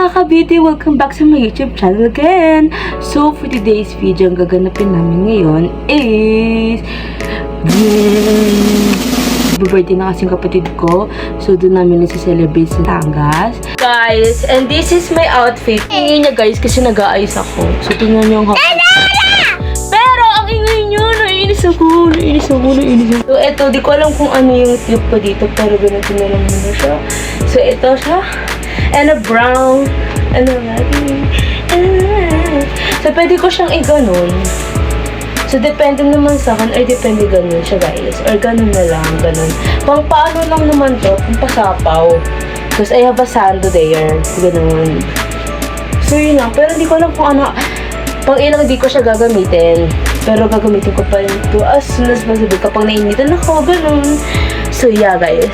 mga ka-beauty! Welcome back sa my YouTube channel again! So, for today's video, ang gaganapin namin ngayon is... birthday na kasing kapatid ko. So, doon namin nasa-celebrate sa Tangas. Guys, and this is my outfit. Ingay niya guys, kasi nag-aayos ako. So, tingnan niyo ang pero, ang ingay niyo, naiinis ako. So, eto, di ko alam kung ano yung tube ko dito, pero ganito na lang muna siya. So, ito siya. And a brown. So, pwede ko siyang i-ganon. So, depende naman sa akin, ay depende ganun siya, guys. Or ganun na lang, ganun. Pang paano lang naman to, kung pasapaw. Because I have a sando there. Ganun. So, yun lang. Pero hindi ko alam kung ano. Pang ilang di ko siya gagamitin. Pero gagamitin ko pa rin ito as soon as possible. Kapag nainitan ako, ganun. So, yeah, guys.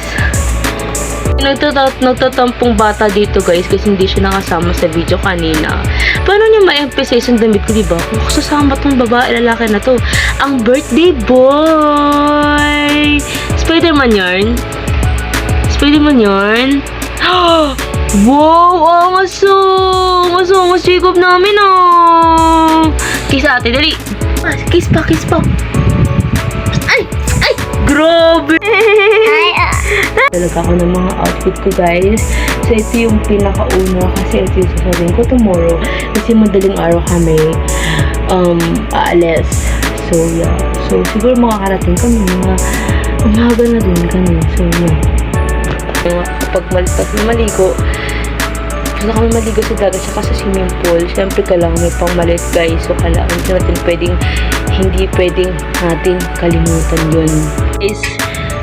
Nagtatampong bata dito guys kasi hindi siya nakasama sa video kanina. Paano niya ma-emphasize yung damit ko, diba? Kung kasama tong babae, lalaki na to. Ang birthday boy! Spider-Man yarn? Spider-Man yarn? Wow! Mas Jacob namin Kiss ate, dali! Kiss pa! Ay! Grabe! Talaga ako ng mga outfit ko, guys. So, ito yung pinakauna kasi ito yung sasabihin ko tomorrow. Kasi madaling araw kami aalis. So, yeah. So, siguro makakarating kami mga umaga na din kami. So, yeah. Kapag maligo, gusto kami maligo sa dagat saka sa swimming pool. Siyempre, kailangan may pang malit, guys. So, kailangan natin hindi pwedeng natin kalimutan yun. Guys,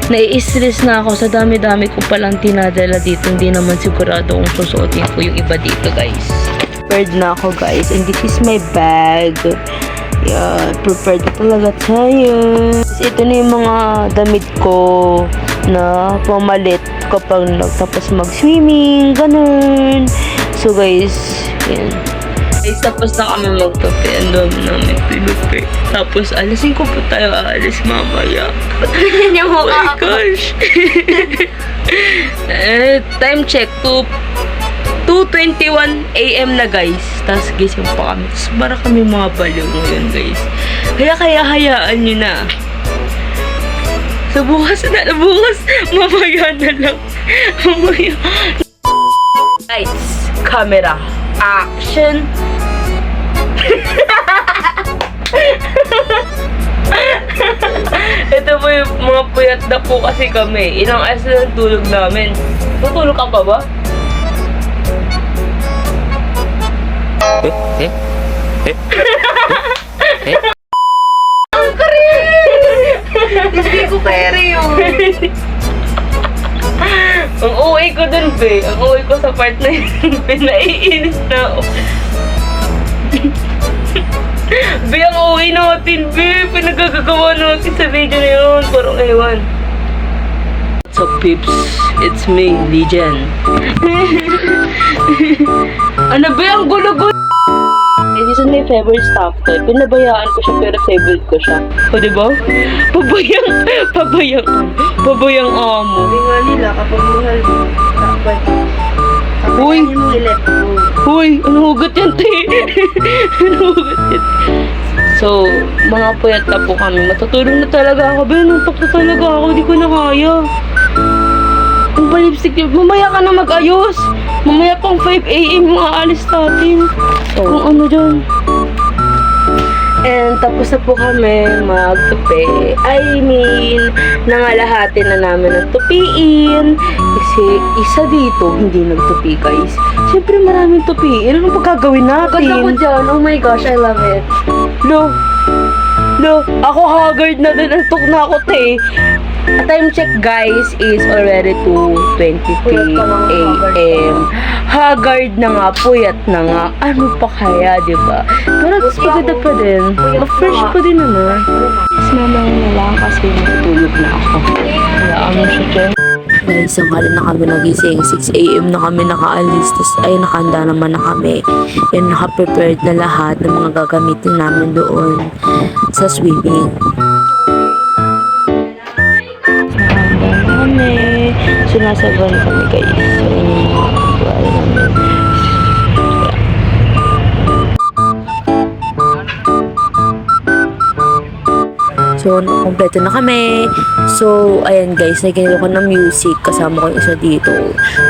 nai-stress na ako sa dami-dami ko palang tinadala dito. Hindi naman sigurado kung susuotin ko yung iba dito, guys. Prepared na ako, guys. And this is my bag. Yeah, prepared na talaga tayo. Ito na yung mga damit ko na pamalit kapag nagtapos mag-swimming. Ganun. So, guys, yan. Guys, tapos na kami magkape. Ang dami namin pinupe. Tapos, alasin ko po tayo aalis mamaya. Oh my gosh. Time check. 2:21 AM na, guys. Tapos, gising pa kami. Tapos, para kami mga baliw ngayon, guys. Kaya hayaan nyo na. So, bukas. Mamaya na lang. Lights. Camera. Action. Ito po yung mga puyat na po kasi kami. Ilang oras na ang tulog namin. Tutulog ka pa ba? Ang karir! Hindi ko kere yun. Ang uwi ko dun, be. Ang uwi ko sa part na yun, be. Naiinis na ako. Be, ang uwi natin, be. Pinagagagawa natin sa video na yun. Parang ewan. What's up, peeps? It's me, Legion. Ano, be? Ang gulo-gulo. This is my favorite stuff to. Pinabayaan ko siya pero favorite ko siya. O, diba? Pabayang amo. Sabi nga nila, kapag mahal mo, dapat Uy! mo i-let go. Uy! Ano hugot yan, te? So, mga puyat na po kami. Matutulog na talaga ako. Nantok na talaga ako. Hindi ko na kaya. Ang palipstick niyo. Mamaya ka na mag-ayos. Mamaya pang 5 AM aalis natin. Kung ano dyan. And tapos na po kami magtupi. I mean, nangalahati na namin ang tupiin. Kasi isa dito, hindi nagtupi, guys. Siyempre maraming tupiin. Ano pa gagawin natin? Ganda ko dyan. Oh my gosh, I love it. Lo, ako haggard na din. Antok na ako, te. Time check, guys, is already 2:23 AM. Haggard na nga, puyat na nga. Ano pa kaya, diba? Pero tapos paganda pa din. Ma-fresh pa din naman. Tapos mamaya na lang kasi matutulog na ako. Hayaan mo siya dyan. Guys, ang kala na kami nagising. 6 AM na kami nakaalis. Tapos ay nakahanda naman na kami. And naka-prepared na lahat ng mga gagamitin namin doon sa swimming. Sinasabahan kami, guys. So, yun yung mga namin. yun, kompleto na kami. So, ayan guys, nakikinig ako ng music. Kasama ko yung isa dito.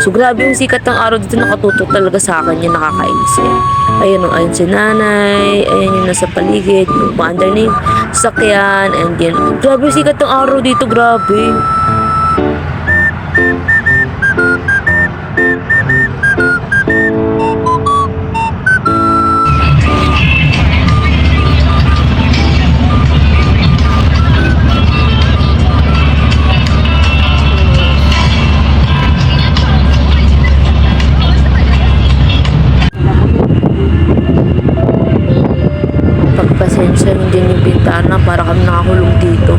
So, grabe yung sikat ng araw dito. Nakatutok talaga sa akin. Yan, nakakainis yan. Ayan o, ayan si nanay. Ayan yung nasa paligid. Yung paandar na yung sakyan. And yan. Grabe yung sikat ng araw dito. Grabe. Pagpasensya nyo din yung bintana para kami nakakulong dito.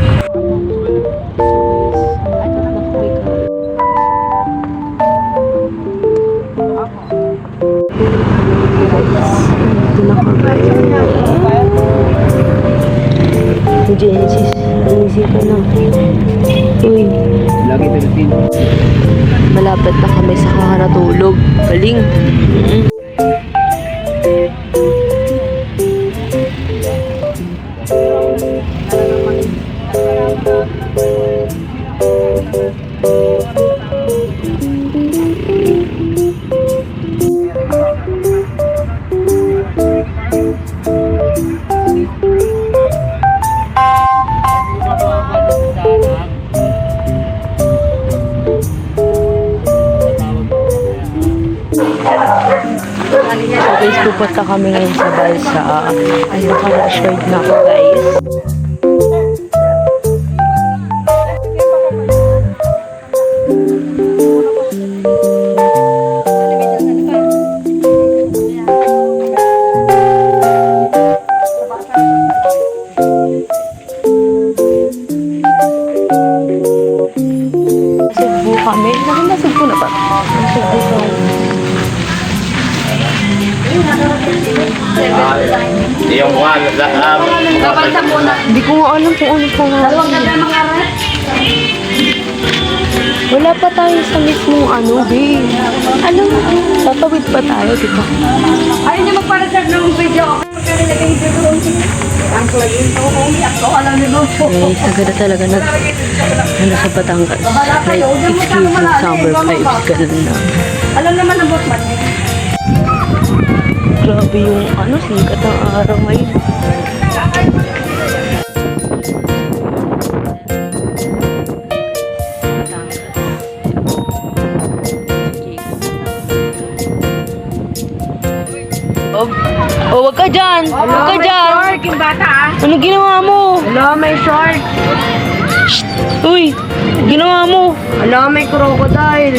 Ito na kami. Genesis, naisipan na. Uy, Lagi Pilipino. malapit na kami sa kakanatulog. Galing. So guys, pupunta kami ngayon sa balsa. Ay, naka-rashford na ako guys. Cebu kami. Cebu na ba? Cebu Yung one, Hindi ko nga alam kung ano pa nga. Wala pa tayo sa mismong ano, babe. Alam mo, tatawid pa tayo, di ba? Ayaw niyo magparasag ng video. Ang plugin ko kung umiyak ko, alam niyo ba po? Guys, naganda talaga ano sa Batangas. Like, exclusive summer vibes, ganun na. Alam naman ang botman. Grabe yung sikat ng araw ngayon. Oh, wag ka dyan! Wag ka dyan! Shark, yung bata ah. Ano ginawa mo? Hello, may shark. Uy! Ginawa mo! Hello, may crocodile.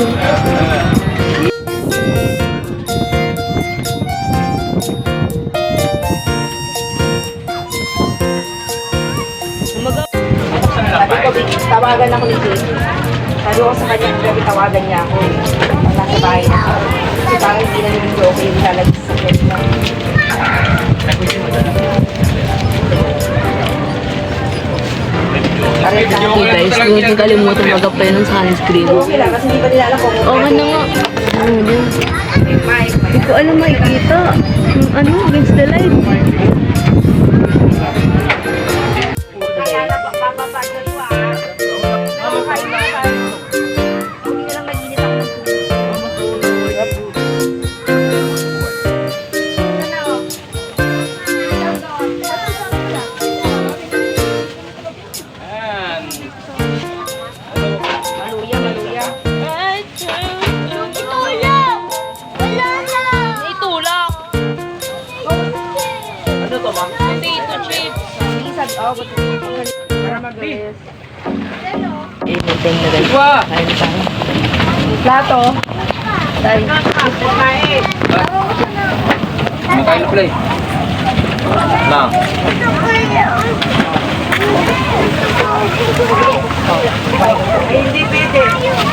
Tawagan ako ni Jay. Sabi ko sa kanya, grabe tawagan niya ako. Pag nasa bahay na ako. Kasi parang hindi na nilito okay yung lalagay sa kanya. Okay guys, huwag nang kalimutan mag-apply ng sunscreen. Okay lang, kasi hindi pa nila alam kung Oo nga na nga. Ano din? Hindi ko alam makikita. Against the light. para mag-rest. Anything na guys. Kain tayo. Plato. Dahil. Makain na play. Na. Hindi pwede.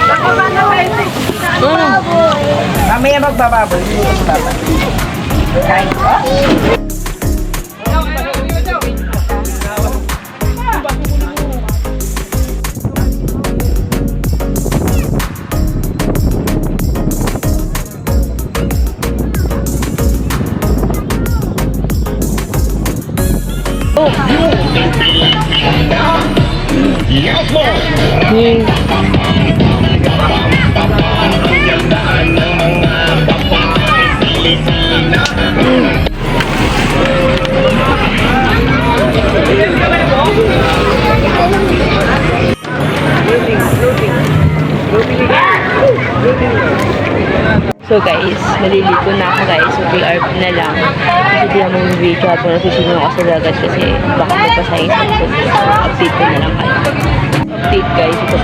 Ako ba na pwede? Mamaya magbababoy. Kain ko? Oh! So guys, maliligo na ako guys. So BRP na lang. Kasi di naman yung video habang nasusunod ako sa dagat kasi baka magpasahin sa ako. Update ko na lang kayo. Update guys. Ito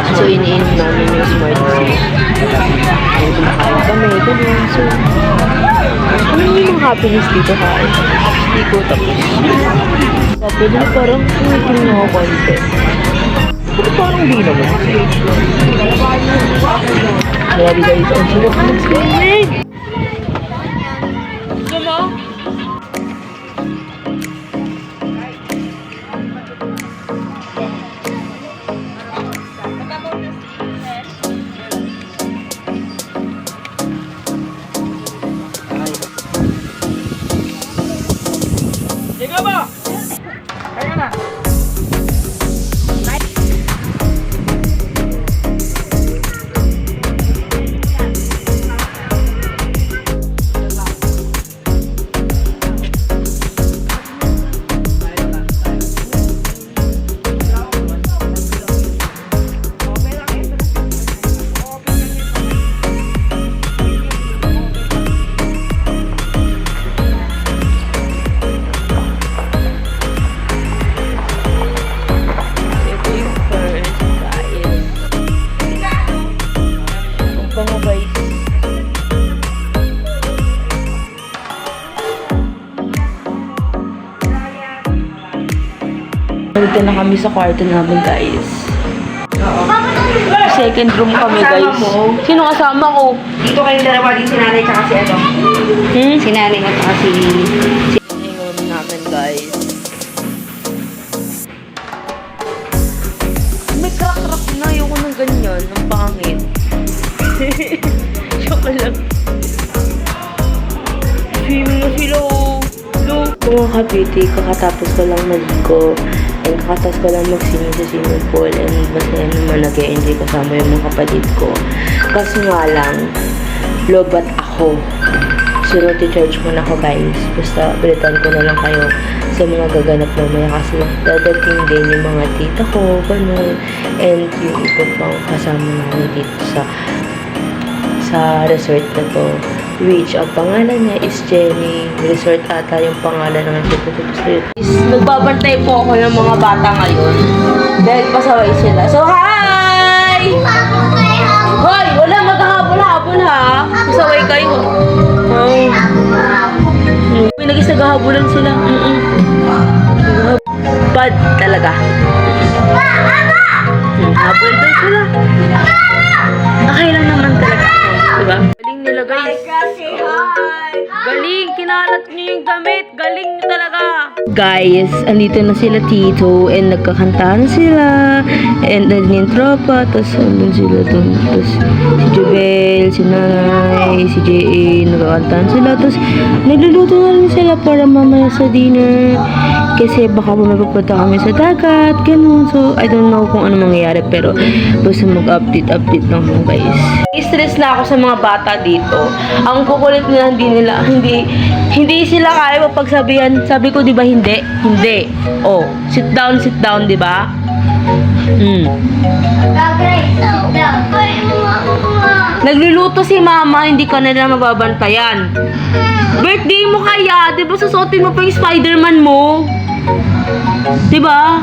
sa so iniinom namin yung smart tea. So kumakain kami. Ganun. So ano yung happiness dito kain? Hindi ko tapos. Tapos na parang tingin na ako konti. Pero parang di naman. Grabe guys, ang sarap ng swimming! Gusto mo? Ikaw ba? Kaya na. Ito yung first kain. Ang bango guys. Nandito na kami sa kwarto namin guys. Second room kami guys. Sino kasama ko? Dito kayong dalawa din si nanay tsaka si ano. Si nanay at tsaka si... Yung room namin guys. May crack-crack na. Ayoko ng ganyan. Ang pangit. Joke lang. Swimming na sila oh. Look. Mga kapiti, kakatapos ko lang maligo. And kakatapos ko lang mag-swimming sa swimming pool. And masaya naman nag-e-enjoy kasama yung mga kapatid ko. Kaso nga lang, lobat ako. So, charge muna ako guys. Basta, balitan ko na lang kayo sa mga gaganap mamaya kasi dadating din yung mga tita ko, ganun. And yung iba pang kasama namin dito sa resort na to. Which, ang pangalan niya is Jenny. Resort ata yung pangalan ng resort. Nagbabantay po ako ng mga bata ngayon. Dahil pasaway sila. So, hi! Hoy! Wala maghahabol-habol ha! Pasaway kayo. Ay. May nagis naghahabulan sila. Bad talaga. Habol daw sila. Okay lang naman talaga. Diba? Galing nila guys. Galing! Kinalat niyo yung damit. Galing niyo talaga. Guys, andito na sila tito and nagkakanta na sila. And then yung tropa. Tapos andun sila dun. Tapos si Jubel, si Nanay, si J.A. Nagkakantaan sila. Tapos nagluluto na rin sila para mamaya sa dinner. Kasi baka pumapunta kami sa dagat. Ganun. So, I don't know kung ano mangyayari. Pero basta mag-update lang mo guys. Stress na ako sa mga bata dito. Ang kukulit nila, hindi sila kaya mapagsabihan. Sabi ko, di ba hindi? Hindi. Oh, sit down, di ba? Nagluluto si mama, hindi ka na nila mababantayan. Birthday mo kaya, di ba susuotin mo pa yung Spider-Man mo? Di ba?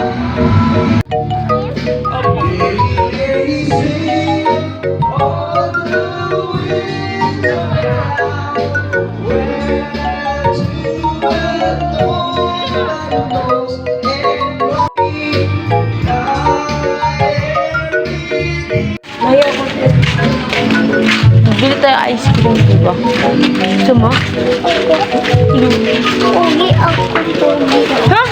Bili tayo ice cream, diba? Gusto mo? Pogi ako, pogi. Ha?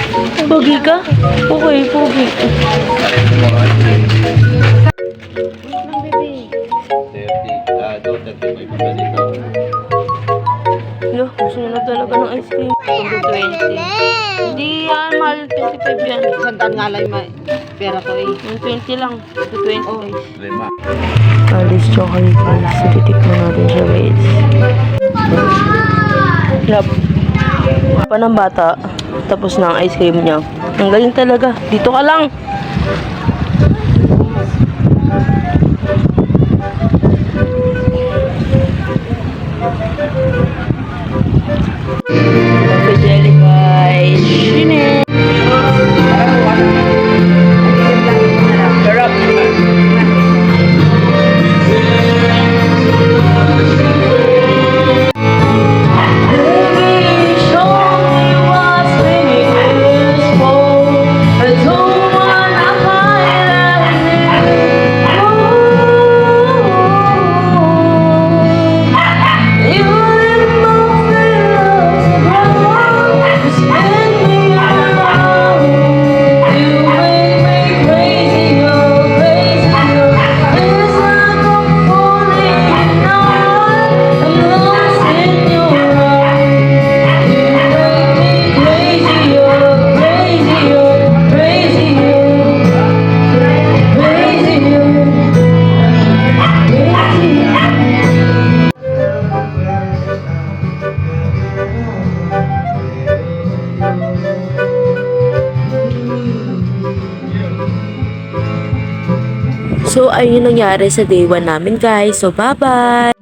Pogi ka? Okay, pogi. Lo, gusto mo na talaga ng ice cream. 20. Hindi yan, magkano nga lang yung pera ko eh. Yung 20 lang. 220 guys. Lima. Alice chocolate guys. So, titikman natin siya guys. Lab. Pa ng bata. Tapos na ang ice cream niya. Ang galing talaga. Dito ka lang. Okay, jelly guys. Shine. Sarap. So, ayun yung nangyari sa day 1 namin guys. So, bye-bye!